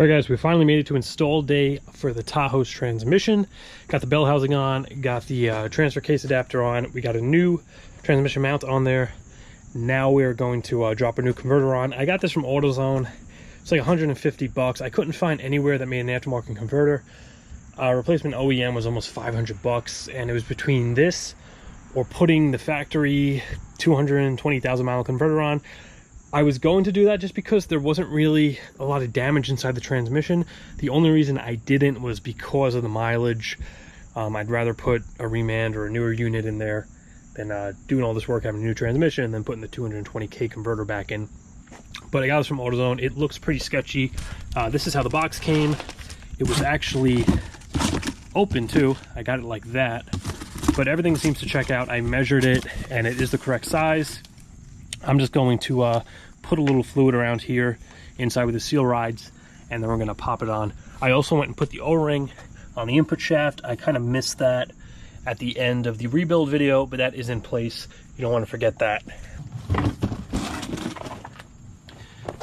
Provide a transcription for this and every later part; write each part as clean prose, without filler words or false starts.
All right, guys, we finally made it to install day for the Tahoe's transmission. Got the bell housing on, got the transfer case adapter on. We got a new transmission mount on there. Now we're going to drop a new converter on. I got this from AutoZone. It's like 150 bucks. I couldn't find anywhere that made an aftermarket converter. Replacement OEM was almost 500 bucks, and it was between this or putting the factory 220,000 mile converter on. I was going to do that just because there wasn't really a lot of damage inside the transmission. The only reason I didn't was because of the mileage. I'd rather put a remand or a newer unit in there than doing all this work having a new transmission and then putting the 220K converter back in. But I got this from AutoZone. It looks pretty sketchy. This is how the box came. It was actually open too. I got it like that, but everything seems to check out. I measured it and it is the correct size. I'm just going to put a little fluid around here inside with the seal rides, and then we're going to pop it on. I also went and put the O-ring on the input shaft. I kind of missed that at the end of the rebuild video, but that is in place. You don't want to forget that.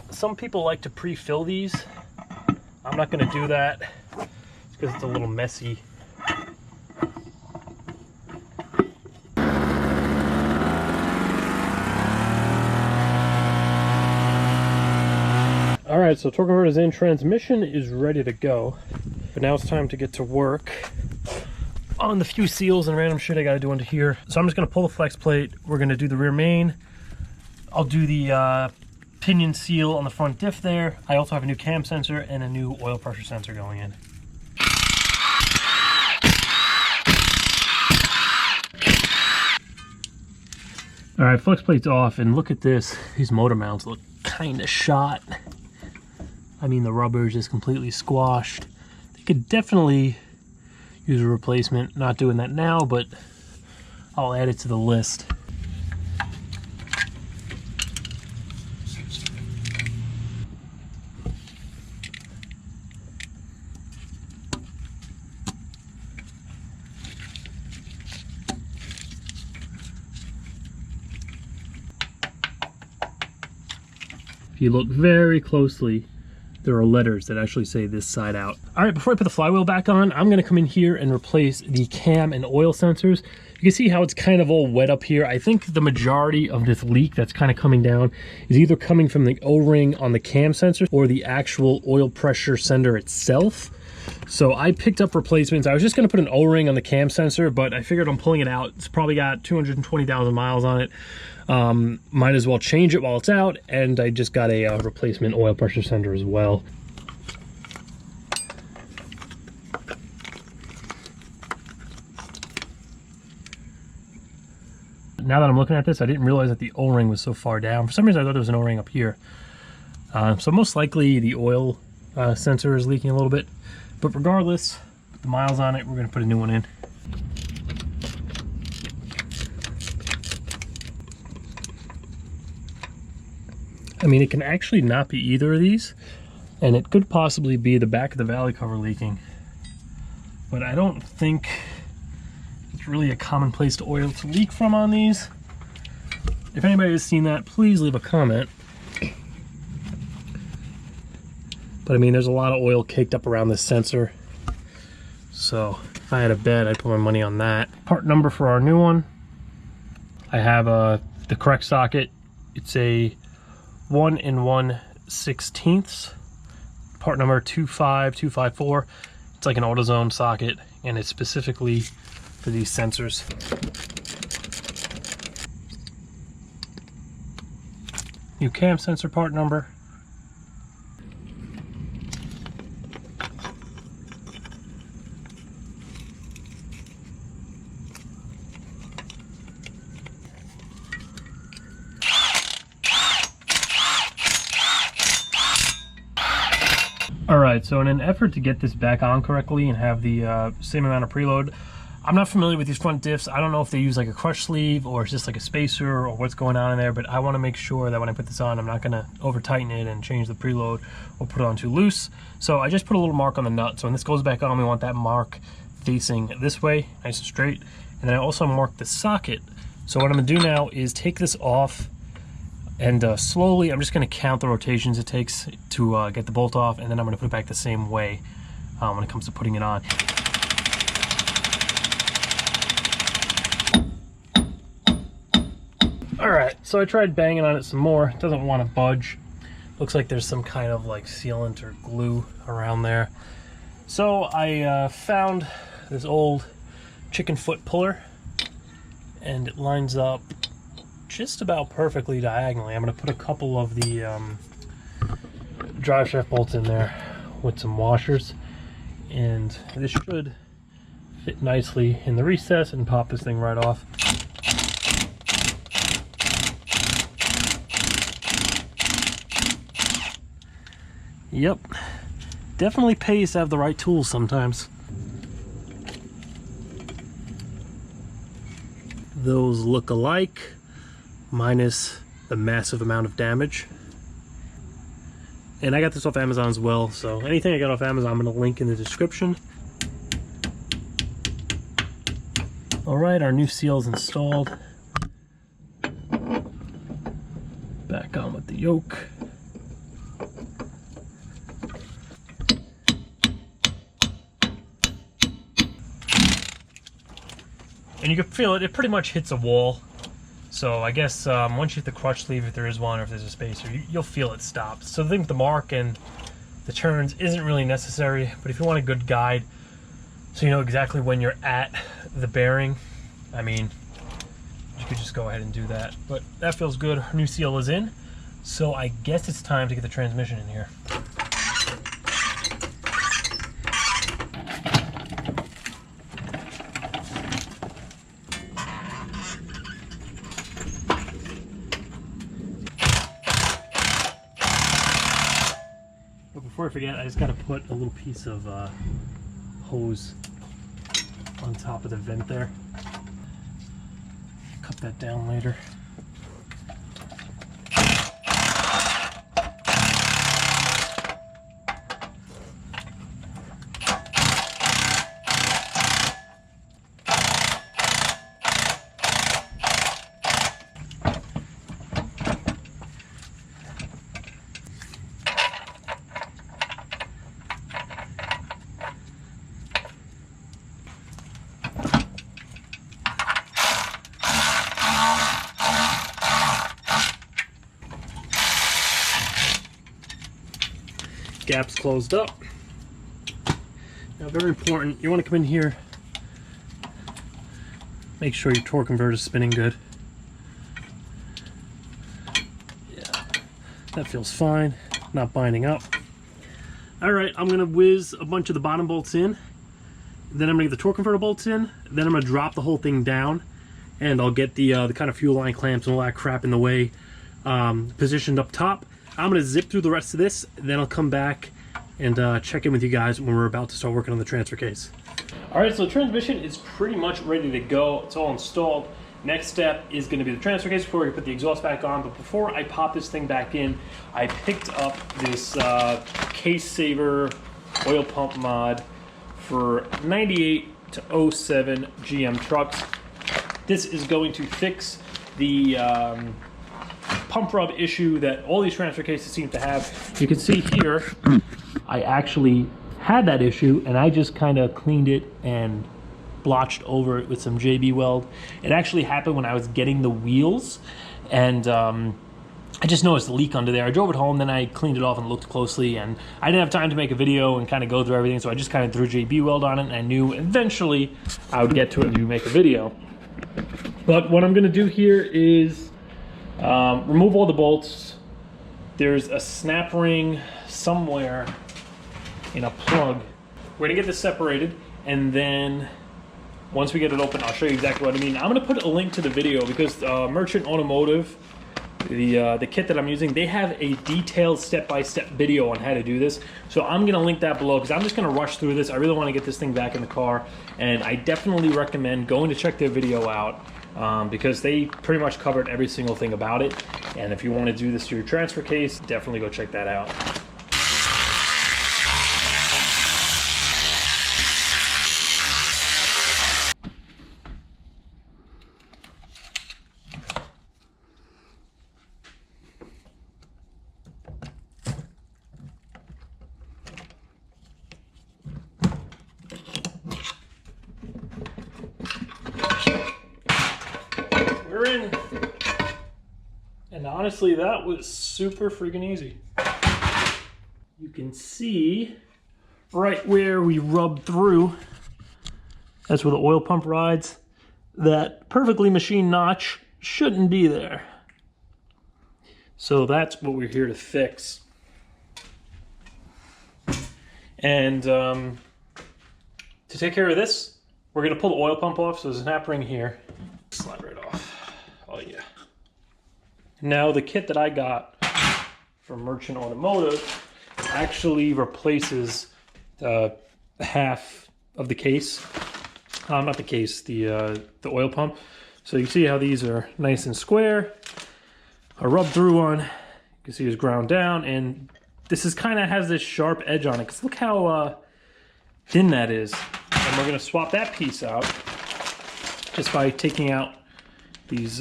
Some people like to pre-fill these. I'm not going to do that because it's a little messy. All right, so torque converter is in, transmission is ready to go, but now it's time to get to work on the few seals and random shit I got to do under here. So I'm just going to pull the flex plate. We're going to do the rear main. I'll do the pinion seal on the front diff there. I also have a new cam sensor and a new oil pressure sensor going in. All right, flex plate's off, and look at this. These motor mounts look kind of shot. I mean, the rubber is just completely squashed. They could definitely use a replacement. Not doing that now, but I'll add it to the list. If you look very closely, there are letters that actually say this side out. All right, before I put the flywheel back on, I'm gonna come in here and replace the cam and oil sensors. You can see how it's kind of all wet up here. I think the majority of this leak that's kind of coming down is either coming from the O-ring on the cam sensor or the actual oil pressure sender itself. So I picked up replacements. I was just gonna put an O-ring on the cam sensor, but I figured I'm pulling it out. It's probably got 220,000 miles on it. Might as well change it while it's out, and I just got a replacement oil pressure sender as well. Now that I'm looking at this, I didn't realize that the O-ring was so far down. For some reason I thought there was an O-ring up here. So most likely the oil sensor is leaking a little bit, but regardless, put the miles on it, we're going to put a new one in. I mean, it can actually not be either of these, and it could possibly be the back of the valley cover leaking, but I don't think it's really a common place to oil to leak from on these. If anybody has seen that, please leave a comment. But I mean, there's a lot of oil caked up around this sensor, so if I had a bet, I'd put my money on that. Part number for our new one, I have the correct socket. It's a 1 1/16, part number 25254. It's like an AutoZone socket, and it's specifically for these sensors. New cam sensor part number. Alright, so in an effort to get this back on correctly and have the same amount of preload, I'm not familiar with these front diffs. I don't know if they use like a crush sleeve or it's just like a spacer or what's going on in there, but I want to make sure that when I put this on, I'm not going to over tighten it and change the preload or put it on too loose. So I just put a little mark on the nut. So when this goes back on, we want that mark facing this way, nice and straight. And then I also mark the socket. So what I'm going to do now is take this off and slowly, I'm just going to count the rotations it takes to get the bolt off, and then I'm going to put it back the same way when it comes to putting it on. Alright, so I tried banging on it some more. It doesn't want to budge. Looks like there's some kind of like sealant or glue around there. So I found this old chicken foot puller, and it lines up just about perfectly diagonally. I'm going to put a couple of the drive shaft bolts in there with some washers, and this should fit nicely in the recess and pop this thing right off. Yep, definitely pays to have the right tools sometimes. Those look alike, minus the massive amount of damage. And I got this off Amazon as well, so anything I got off Amazon I'm going to link in the description. Alright, our new seal is installed. Back on with the yoke. And you can feel it, it pretty much hits a wall. So I guess once you hit the crutch sleeve, if there is one or if there's a spacer, you'll feel it stop. So the thing with the mark and the turns isn't really necessary, but if you want a good guide, so you know exactly when you're at the bearing, I mean, you could just go ahead and do that. But that feels good. Our new seal is in, so I guess it's time to get the transmission in here. Before I forget, I just got to put a little piece of hose on top of the vent there. Cut that down later. Gap's closed up. Now, very important, you want to come in here, make sure your torque converter is spinning good. Yeah, that feels fine, not binding up. Alright, I'm going to whiz a bunch of the bottom bolts in, then I'm going to get the torque converter bolts in, then I'm going to drop the whole thing down, and I'll get the kind of fuel line clamps and all that crap in the way positioned up top. I'm going to zip through the rest of this, then I'll come back and check in with you guys when we're about to start working on the transfer case. Alright, so the transmission is pretty much ready to go. It's all installed. Next step is going to be the transfer case before we put the exhaust back on. But before I pop this thing back in, I picked up this case saver oil pump mod for 98 to 07 GM trucks. This is going to fix the pump rub issue that all these transfer cases seem to have. You can see here, I actually had that issue and I just kind of cleaned it and blotched over it with some JB Weld. It actually happened when I was getting the wheels, and I just noticed a leak under there. I drove it home, then I cleaned it off and looked closely, and I didn't have time to make a video and kind of go through everything, so I just kind of threw JB Weld on it, and I knew eventually I would get to it and make a video. But what I'm going to do here is remove all the bolts. There's a snap ring somewhere in a plug. We're going to get this separated, and then once we get it open, I'll show you exactly what I mean. I'm going to put a link to the video because Merchant Automotive the kit that I'm using, they have a detailed step-by-step video on how to do this. So I'm gonna link that below because I'm just gonna rush through this. I really wanna get this thing back in the car, and I definitely recommend going to check their video out because they pretty much covered every single thing about it. And if you wanna do this to your transfer case, definitely go check that out. We're in. And honestly, that was super freaking easy. You can see right where we rubbed through. That's where the oil pump rides. That perfectly machined notch shouldn't be there. So that's what we're here to fix. And to take care of this, we're gonna pull the oil pump off. So there's a snap ring here. Slide right off. Oh yeah. Now the kit that I got from Merchant Automotive actually replaces half of the case. Not the case, the oil pump. So you see how these are nice and square. I rubbed through one. You can see it's ground down, and this is kind of has this sharp edge on it. Cause look how thin that is. And we're gonna swap that piece out just by taking out these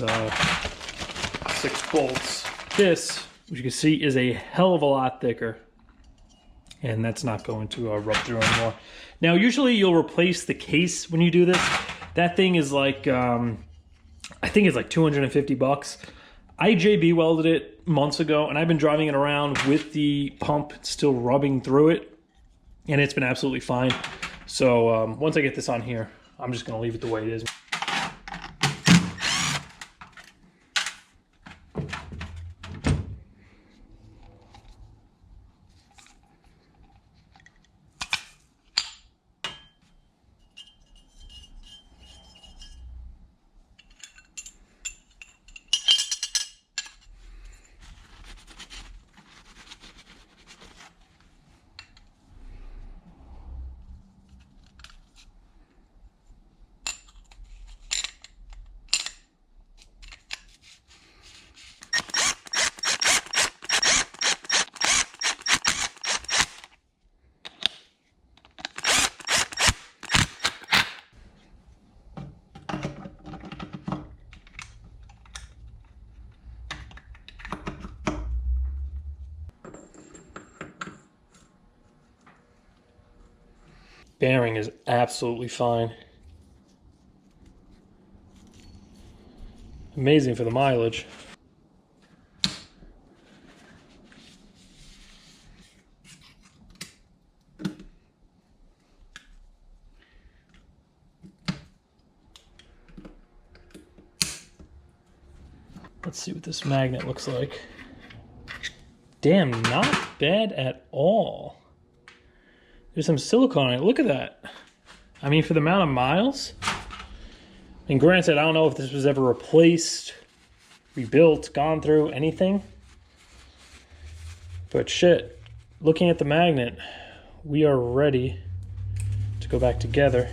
6 bolts. This, which you can see, is a hell of a lot thicker, and that's not going to rub through anymore. Now, usually you'll replace the case when you do this. That thing is like, I think it's like 250 bucks. I JB welded it months ago, and I've been driving it around with the pump still rubbing through it, and it's been absolutely fine. So once I get this on here, I'm just gonna leave it the way it is. Bearing is absolutely fine. Amazing for the mileage. Let's see what this magnet looks like. Damn, not bad at all. There's some silicone on it. Look at that. I mean, for the amount of miles. And granted, I don't know if this was ever replaced, rebuilt, gone through, anything. But shit, looking at the magnet, we are ready to go back together.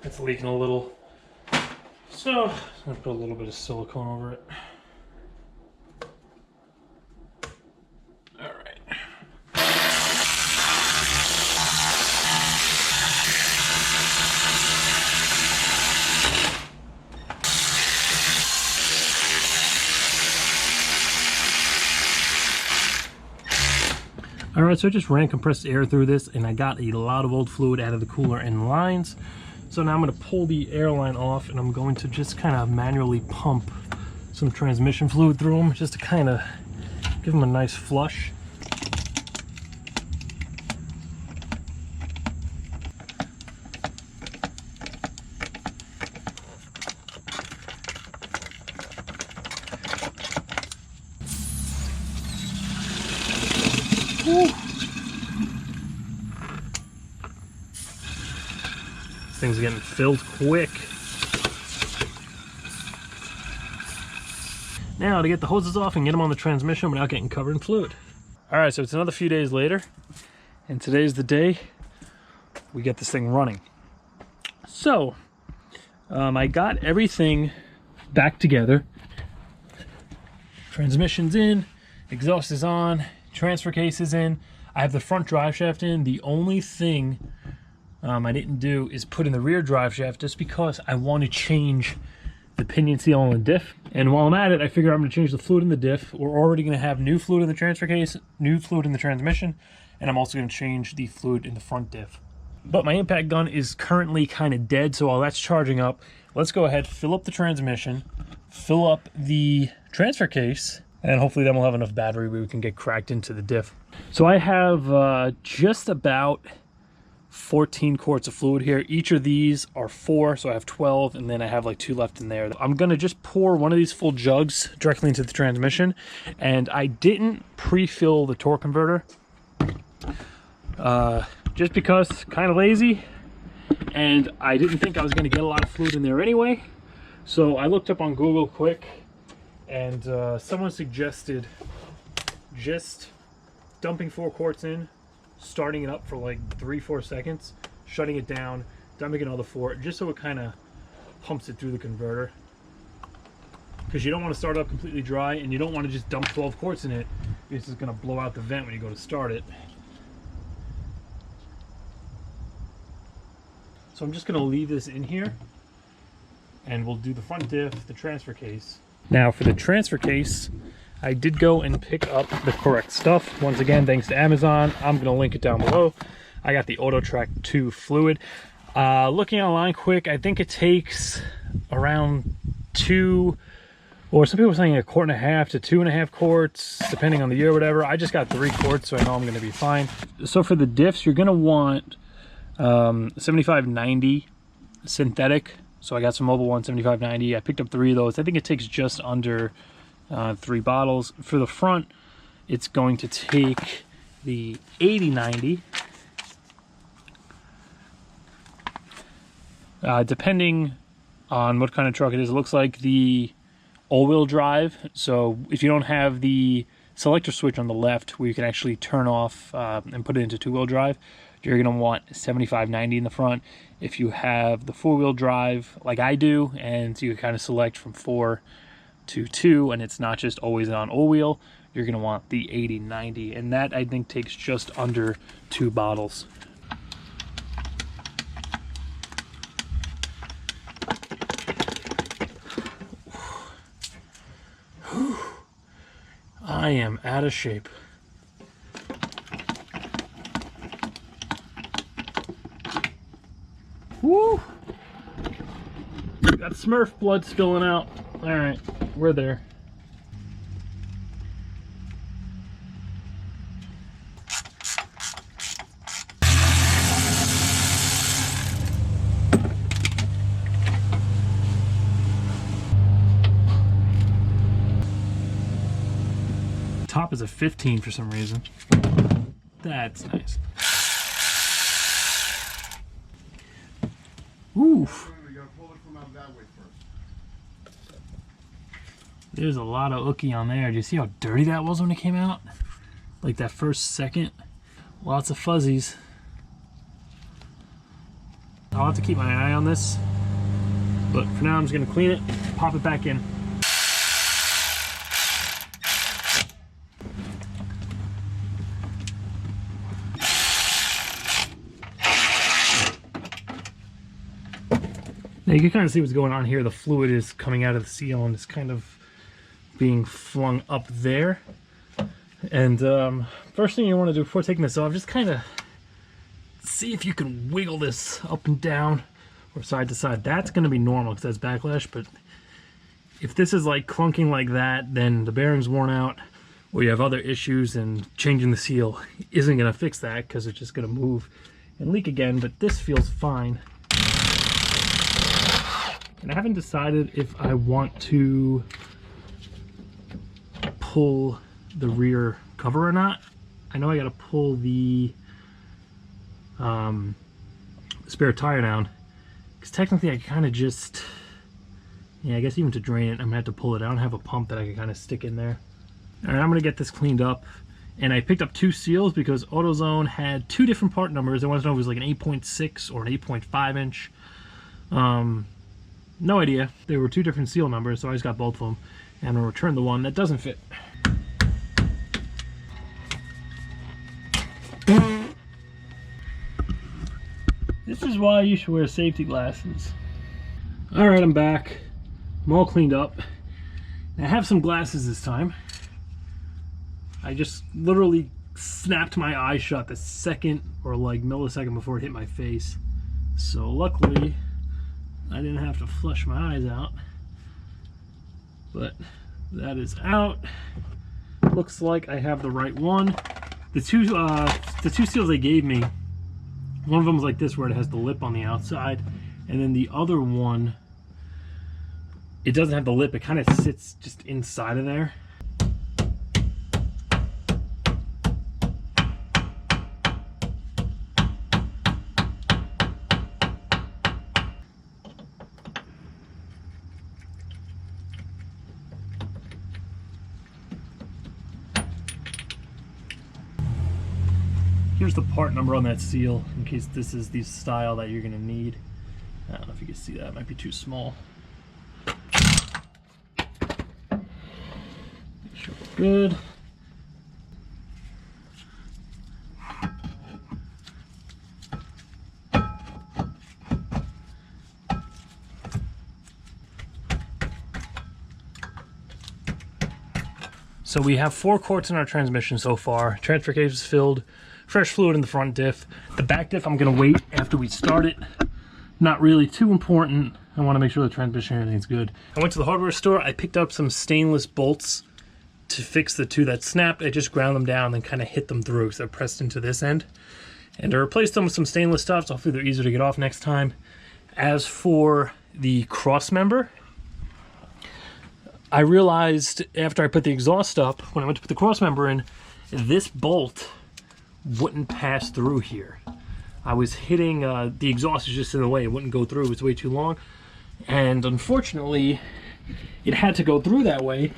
It's leaking a little, so I'm gonna put a little bit of silicone over it. All right. All right, so I just ran compressed air through this, and I got a lot of old fluid out of the cooler and lines. So now I'm going to pull the air line off, and I'm going to just kind of manually pump some transmission fluid through them, just to kind of give them a nice flush. thing's getting filled quick. Now to get the hoses off and get them on the transmission without getting covered in fluid. All right, so it's another few days later, and today's the day we get this thing running. So I got everything back together. Transmission's in, exhaust is on, transfer case is in. I have the front drive shaft in. The only thing I didn't do is put in the rear drive shaft, just because I want to change the pinion seal on the diff. And while I'm at it, I figure I'm going to change the fluid in the diff. We're already going to have new fluid in the transfer case, new fluid in the transmission, and I'm also going to change the fluid in the front diff. But my impact gun is currently kind of dead, so while that's charging up, let's go ahead, fill up the transmission, fill up the transfer case, and hopefully then we'll have enough battery where we can get cracked into the diff. So I have just about 14 quarts of fluid here. Each of these are 4, so I have 12, and then I have like 2 left in there. I'm gonna just pour one of these full jugs directly into the transmission, and I didn't pre-fill the torque converter just because kind of lazy, and I didn't think I was gonna get a lot of fluid in there anyway. So I looked up on Google quick, and someone suggested just dumping 4 quarts in, starting it up for like 3-4 seconds, shutting it down, dumping another 4, just so it kind of pumps it through the converter. Because you don't want to start it up completely dry, and you don't want to just dump 12 quarts in it. It's just going to blow out the vent when you go to start it. So I'm just going to leave this in here, and we'll do the front diff, the transfer case. Now for the transfer case, I did go and pick up the correct stuff. Once again, thanks to Amazon. I'm going to link it down below. I got the AutoTrack 2 fluid. Looking online quick, I think it takes around 2, or some people are saying 1.5 to 2.5 quarts, depending on the year or whatever. I just got 3 quarts, so I know I'm going to be fine. So for the diffs, you're going to want 7590 synthetic. So I got some Mobile One 7590. I picked up 3 of those. I think it takes just under 3 bottles. For the front, it's going to take the 8090. Depending on what kind of truck it is, it looks like the all-wheel drive. So if you don't have the selector switch on the left where you can actually turn off and put it into 2-wheel drive, you're going to want 7590 in the front. If you have the 4-wheel drive like I do, and you kind of select from 4 to 2, and it's not just always on all-wheel, you're going to want the 8090, and that I think takes just under 2 bottles. I am out of shape. Woo! Got Smurf blood spilling out. All right, we're there. Top is a 15 for some reason. That's nice. Oof. There's a lot of ookie on there. Do you see how dirty that was when it came out? Like that first second. Lots of fuzzies. I'll have to keep my eye on this. But for now I'm just gonna clean it, pop it back in. Now you can kind of see what's going on here. The fluid is coming out of the seal and it's kind of being flung up there. And first thing you want to do before taking this off, just kind of see if you can wiggle this up and down or side to side. That's going to be normal because that's backlash, but if this is like clunking like that, then the bearing's worn out or you have other issues, and changing the seal isn't going to fix that because it's just going to move and leak again. But this feels fine. And I haven't decided if I want to pull the rear cover or not. I know I got to pull the spare tire down, Because technically I kind of just, yeah, I guess even to drain it, I'm gonna have to pull it. I don't have a pump that I can kind of stick in there. All right, I'm gonna get this cleaned up. And I picked up 2 seals because AutoZone had 2 different part numbers. I wanted to know if it was like an 8.6 or an 8.5 inch. No idea. There were 2 different seal numbers, so I just got both of them. And I'm gonna return the one that doesn't fit. This is why you should wear safety glasses. All right, I'm back. I'm all cleaned up. I have some glasses this time. I just literally snapped my eye shut the second or like millisecond before it hit my face. So luckily, I didn't have to flush my eyes out. But that is out. Looks like I have the right one. The two seals they gave me, one of them is like this where it has the lip on the outside, and then the other one, it doesn't have the lip. It kind of sits just inside of there. Here's the part number on that seal, in case this is the style that you're going to need. I don't know if you can see that, it might be too small. Make sure we're good. So we have 4 quarts in our transmission so far. Transfer case is filled. Fresh fluid in the front diff. The back diff I'm gonna wait after we start it. Not really too important. I wanna make sure the transmission and everything's good. I went to the hardware store. I picked up some stainless bolts to fix the 2 that snapped. I just ground them down and kind of hit them through because they're pressed into this end. And I replaced them with some stainless stuff, so hopefully they're easier to get off next time. As for the cross member, I realized after I put the exhaust up, when I went to put the cross member in, this bolt wouldn't pass through here. I was hitting, the exhaust is just in the way. It wouldn't go through, it's way too long. And unfortunately, it had to go through that way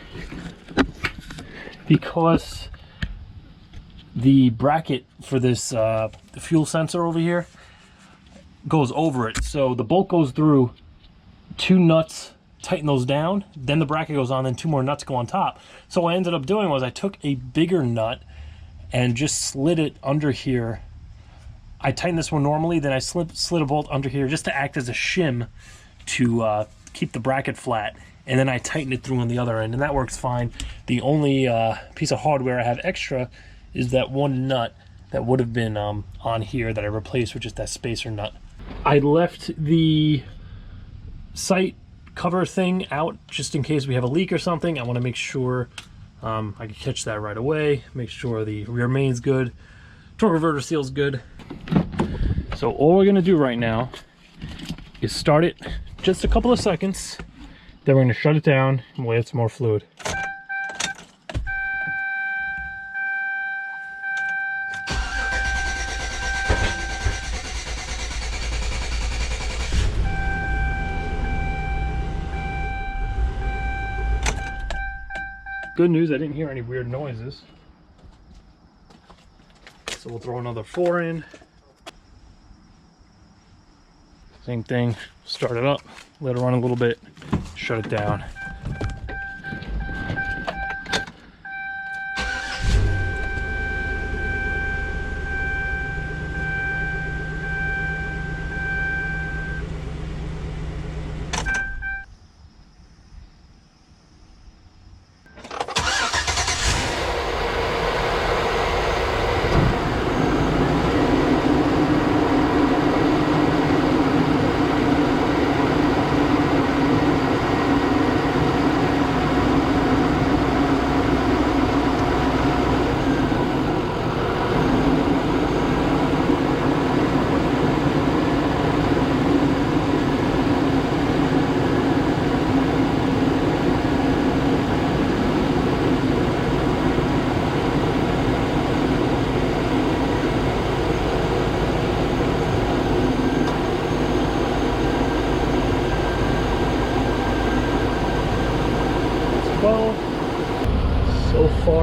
because the bracket for this the fuel sensor over here goes over it. So the bolt goes through, 2 nuts tighten those down, then the bracket goes on, then 2 more nuts go on top. So what I ended up doing was I took a bigger nut and just slid it under here. I tightened this one normally, then I slid a bolt under here just to act as a shim to keep the bracket flat, and then I tightened it through on the other end, and that works fine. The only piece of hardware I have extra is that 1 nut that would have been on here that I replaced with just that spacer nut. I left the sight cover thing out just in case we have a leak or something. I want to make sure I can catch that right away, make sure the rear main's good, torque reverter seal's good. So all we're going to do right now is start it just a couple of seconds, then we're going to shut it down and we'll add some more fluid. Good news, I didn't hear any weird noises. So we'll throw another 4 in. Same thing, start it up, let it run a little bit, shut it down.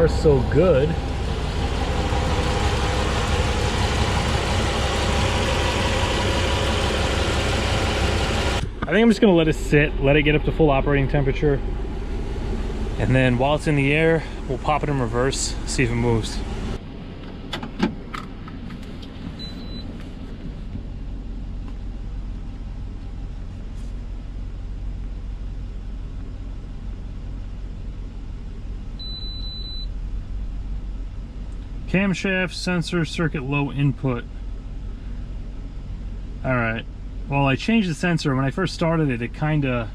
far so good. I think I'm just gonna let it sit, let it get up to full operating temperature. And then while it's in the air, we'll pop it in reverse, see if it moves. Camshaft sensor circuit low input. All right. Well, I changed the sensor. When I first started it, it kind of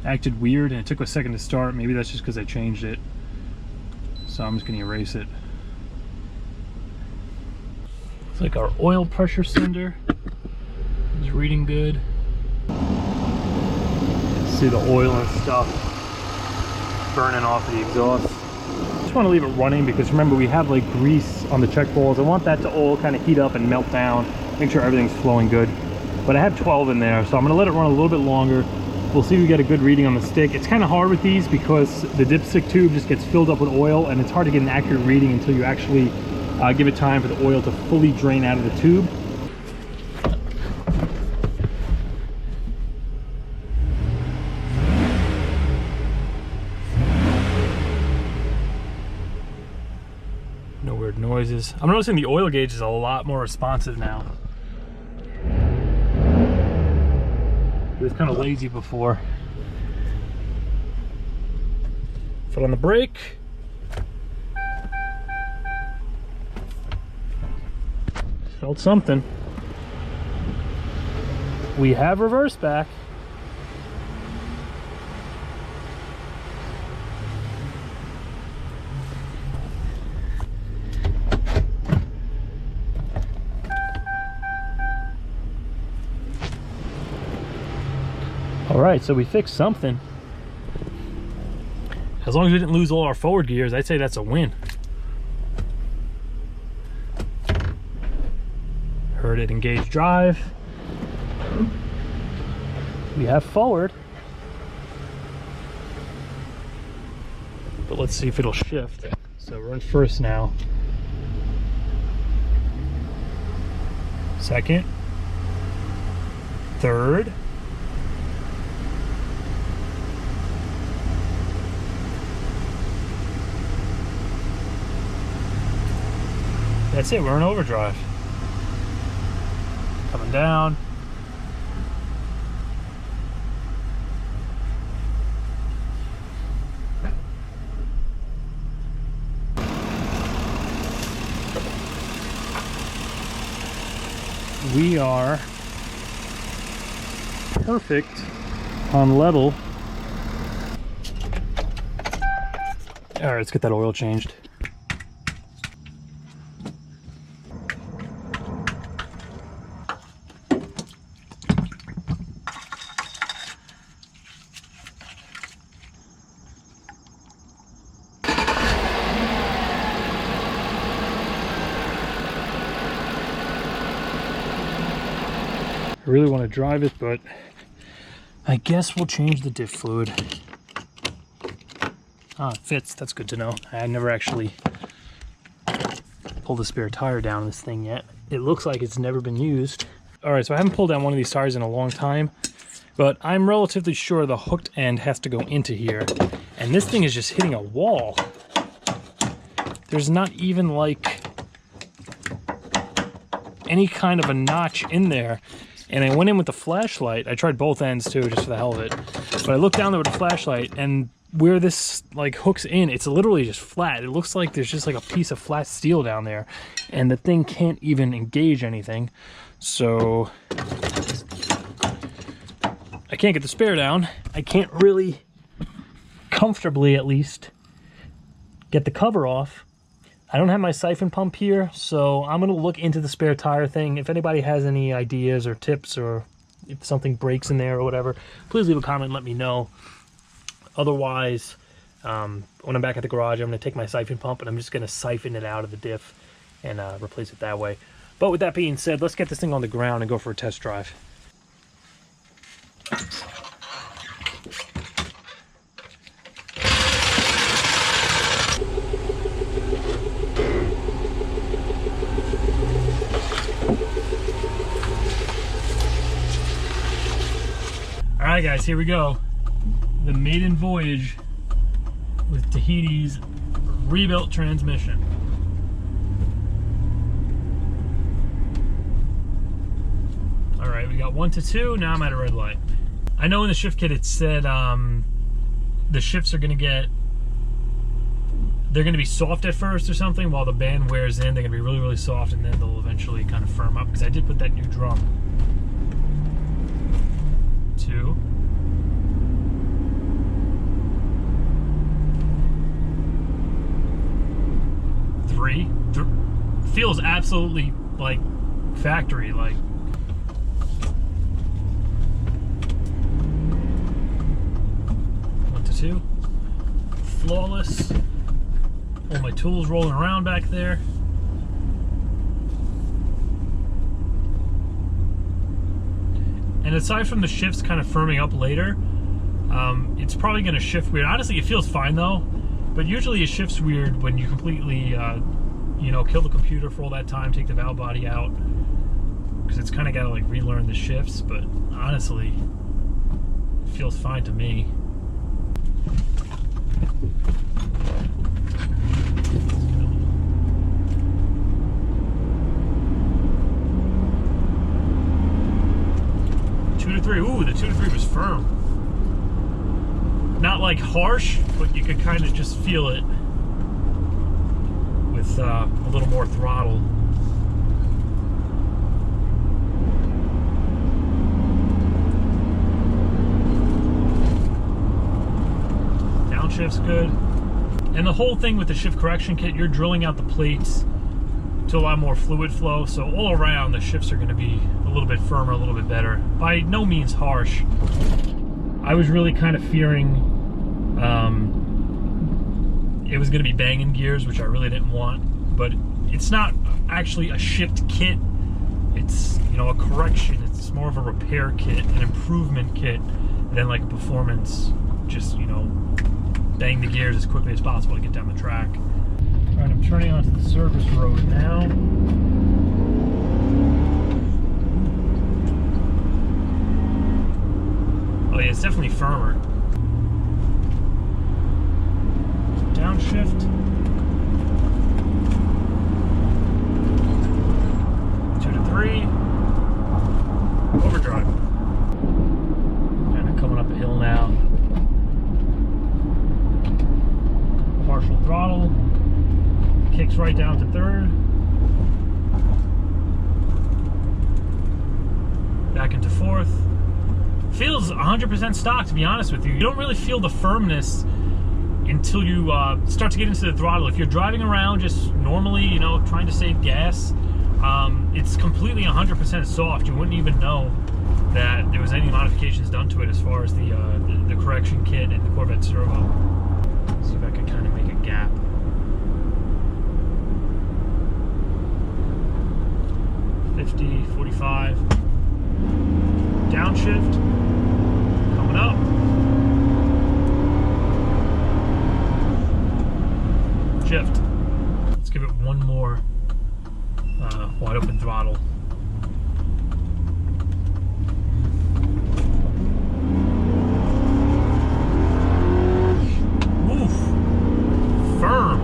acted weird and it took a second to start. Maybe that's just because I changed it. So I'm just going to erase it. It's like our oil pressure sender is reading good. See the oil and stuff burning off the exhaust. Just want to leave it running because remember we have like grease on the check balls. I want that to all kind of heat up and melt down, make sure everything's flowing good. But I have 12 in there, so I'm gonna let it run a little bit longer. We'll see if we get a good reading on the stick. It's kind of hard with these because the dipstick tube just gets filled up with oil and it's hard to get an accurate reading until you actually give it time for the oil to fully drain out of the tube. No weird noises. I'm noticing the oil gauge is a lot more responsive now. It was kind of lazy before. Foot on the brake. Felt something. We have reverse back. All right, so we fixed something. As long as we didn't lose all our forward gears, I'd say that's a win. Heard it engage drive. We have forward. But let's see if it'll shift. So we're in first now. Second. Third. That's it, we're in overdrive. Coming down. We are perfect on level. All right, let's get that oil changed. I really want to drive it, but I guess we'll change the diff fluid. Ah, it fits. That's good to know. I never actually pulled the spare tire down on this thing yet. It looks like it's never been used. All right, so I haven't pulled down one of these tires in a long time, but I'm relatively sure the hooked end has to go into here. And this thing is just hitting a wall. There's not even like any kind of a notch in there. And I went in with the flashlight. I tried both ends too, just for the hell of it. But I looked down there with the flashlight, and where this like hooks in, it's literally just flat. It looks like there's just like a piece of flat steel down there, and the thing can't even engage anything. So I can't get the spare down. I can't really comfortably, at least, get the cover off. I don't have my siphon pump here, so I'm gonna look into the spare tire thing. If anybody has any ideas or tips, or if something breaks in there or whatever, please leave a comment and let me know. Otherwise, when I'm back at the garage, I'm gonna take my siphon pump and I'm just gonna siphon it out of the diff and replace it that way. But with that being said, let's get this thing on the ground and go for a test drive. All right, guys, here we go. The maiden voyage with Tahiti's rebuilt transmission. All right, we got 1 to 2. Now I'm at a red light. I know in the shift kit it said the shifts are gonna they're gonna be soft at first or something. While the band wears in, they're gonna be really, really soft, and then they'll eventually kind of firm up. Because I did put that new drum. 2. 3. Feels absolutely like factory, like. 1 to 2. Flawless. All my tools rolling around back there. And aside from the shifts kind of firming up later, it's probably going to shift weird. Honestly, it feels fine though, but usually it shifts weird when you completely, you know, kill the computer for all that time, take the valve body out, because it's kind of got to like relearn the shifts. But honestly, it feels fine to me. Ooh, the 2 to 3 was firm. Not like harsh, but you could kind of just feel it with a little more throttle. Downshift's good. And the whole thing with the shift correction kit, you're drilling out the plates to allow more fluid flow, so all around the shifts are going to be a little bit firmer, a little bit better. By no means harsh. I was really kind of fearing it was going to be banging gears, which I really didn't want, but it's not actually a shift kit. It's, you know, a correction. It's more of a repair kit, an improvement kit, than like a performance, just, you know, bang the gears as quickly as possible to get down the track. All right, I'm turning onto the service road now. Oh yeah, it's definitely firmer. Downshift. 2 to 3. Overdrive. Kind of coming up a hill now. Partial throttle. Kicks right down to 3rd. Back into 4th. Feels 100% stock, to be honest with you. You don't really feel the firmness until you start to get into the throttle. If you're driving around just normally, you know, trying to save gas, it's completely 100% soft. You wouldn't even know that there was any modifications done to it as far as the correction kit and the Corvette Servo. Let's see if I can kind of make a gap. 50, 45. Downshift. Coming up. Shift. Let's give it one more wide open throttle. Oof. Firm.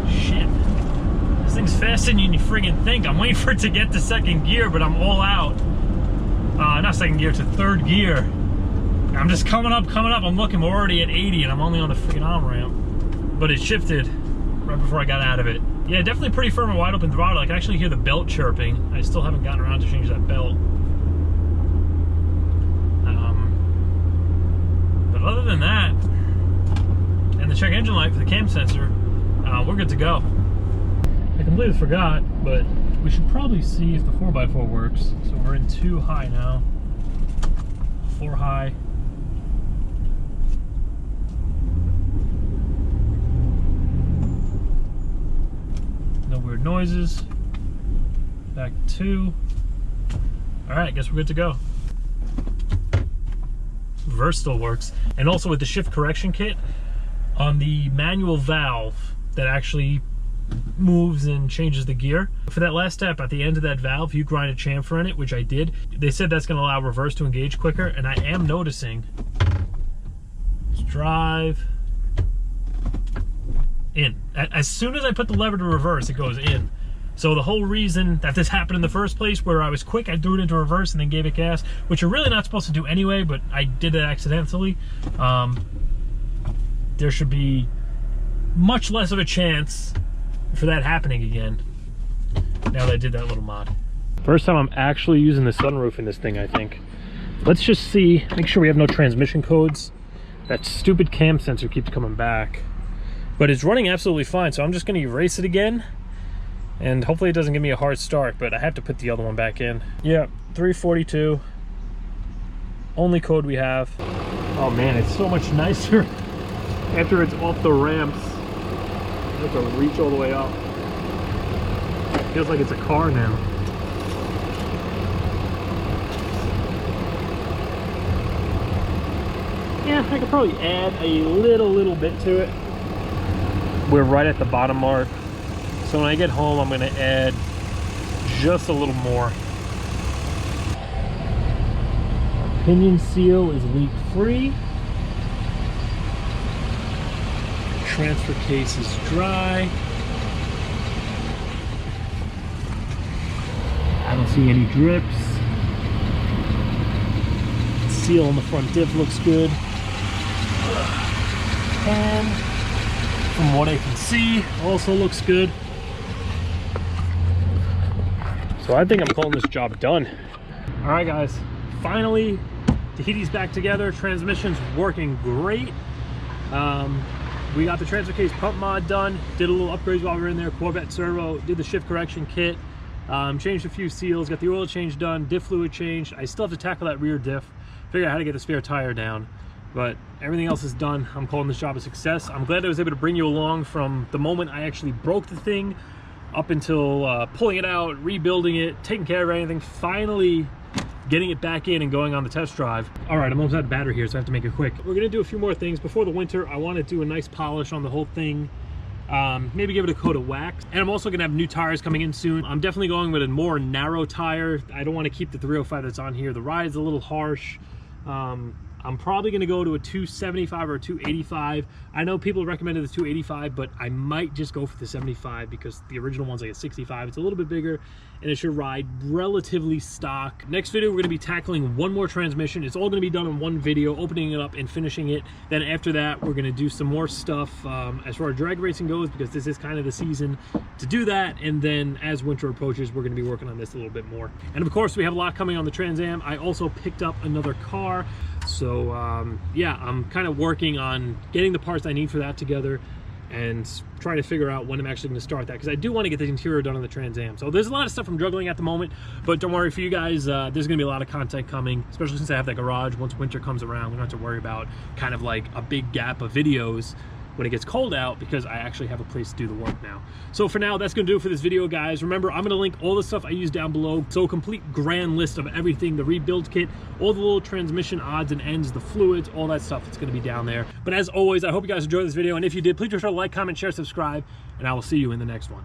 Shit. This thing's faster than you friggin' think. I'm waiting for it to get to 2nd gear, but I'm all out. Not 2nd gear, to 3rd gear. I'm just coming up. I'm looking, we're already at 80 and I'm only on the freaking on-ramp. But it shifted right before I got out of it. Yeah, definitely pretty firm and wide open throttle. I can actually hear the belt chirping. I still haven't gotten around to change that belt. But other than that, and the check engine light for the cam sensor, we're good to go. I completely forgot, but we should probably see if the 4x4 works. So we're in 2 high now. 4 high. No weird noises. Back to 2. All right, guess we're good to go. Reverse still works. And also with the shift correction kit, on the manual valve that actually moves and changes the gear. For that last step, at the end of that valve, you grind a chamfer in it, which I did. They said that's going to allow reverse to engage quicker, and I am noticing. Let's drive in. As soon as I put the lever to reverse, it goes in. So the whole reason that this happened in the first place, where I was quick, I threw it into reverse and then gave it gas, which you're really not supposed to do anyway, but I did it accidentally. There should be much less of a chance for that happening again now that I did that little mod. First time I'm actually using the sunroof in this thing, I think. Let's just see, make sure we have no transmission codes. That stupid cam sensor keeps coming back. But it's running absolutely fine, so I'm just going to erase it again. And hopefully it doesn't give me a hard start, but I have to put the other one back in. Yeah, 342. Only code we have. Oh man, it's so much nicer after it's off the ramps. You have to reach all the way up. It feels like it's a car now. Yeah, I could probably add a little bit to it. We're right at the bottom mark. So when I get home, I'm gonna add just a little more. Our pinion seal is leak free. Transfer case is dry. I don't see any drips. Seal on the front diff looks good. And from what I can see, also looks good. So I think I'm calling this job done. All right, guys, finally, Tahiti's back together. Transmission's working great. We got the transfer case pump mod done. Did a little upgrades while we were in there. Corvette servo, did the shift correction kit. Changed a few seals, got the oil change done, diff fluid changed. I still have to tackle that rear diff. Figure out how to get the spare tire down. But everything else is done. I'm calling this job a success. I'm glad I was able to bring you along from the moment I actually broke the thing up until pulling it out, rebuilding it, taking care of everything, finally getting it back in and going on the test drive. All right, I'm almost out of battery here, so I have to make it quick. We're gonna do a few more things. Before the winter, I wanna do a nice polish on the whole thing. Maybe give it a coat of wax. And I'm also gonna have new tires coming in soon. I'm definitely going with a more narrow tire. I don't wanna keep the 305 that's on here. The ride's a little harsh. I'm probably going to go to a 275 or a 285. I know people recommended the 285, but I might just go for the 75 because the original one's like a 65. It's a little bit bigger and it should ride relatively stock. Next video, we're going to be tackling one more transmission. It's all going to be done in one video, opening it up and finishing it. Then after that, we're going to do some more stuff as far as drag racing goes, because this is kind of the season to do that. And then as winter approaches, we're going to be working on this a little bit more. And of course, we have a lot coming on the Trans Am. I also picked up another car. So yeah, I'm kind of working on getting the parts I need for that together and trying to figure out when I'm actually going to start that, because I do want to get the interior done on the Trans Am. So there's a lot of stuff I'm juggling at the moment, but don't worry, for you guys, there's going to be a lot of content coming, especially since I have that garage. Once winter comes around, we don't have to worry about kind of like a big gap of videos when it gets cold out, because I actually have a place to do the work now. So for now, that's gonna do it for this video, guys. Remember, I'm gonna link all the stuff I use down below. So a complete grand list of everything, the rebuild kit, all the little transmission odds and ends, the fluids, all that stuff, it's gonna be down there. But as always, I hope you guys enjoyed this video, and if you did, please be sure to like, comment, share, subscribe, and I will see you in the next one.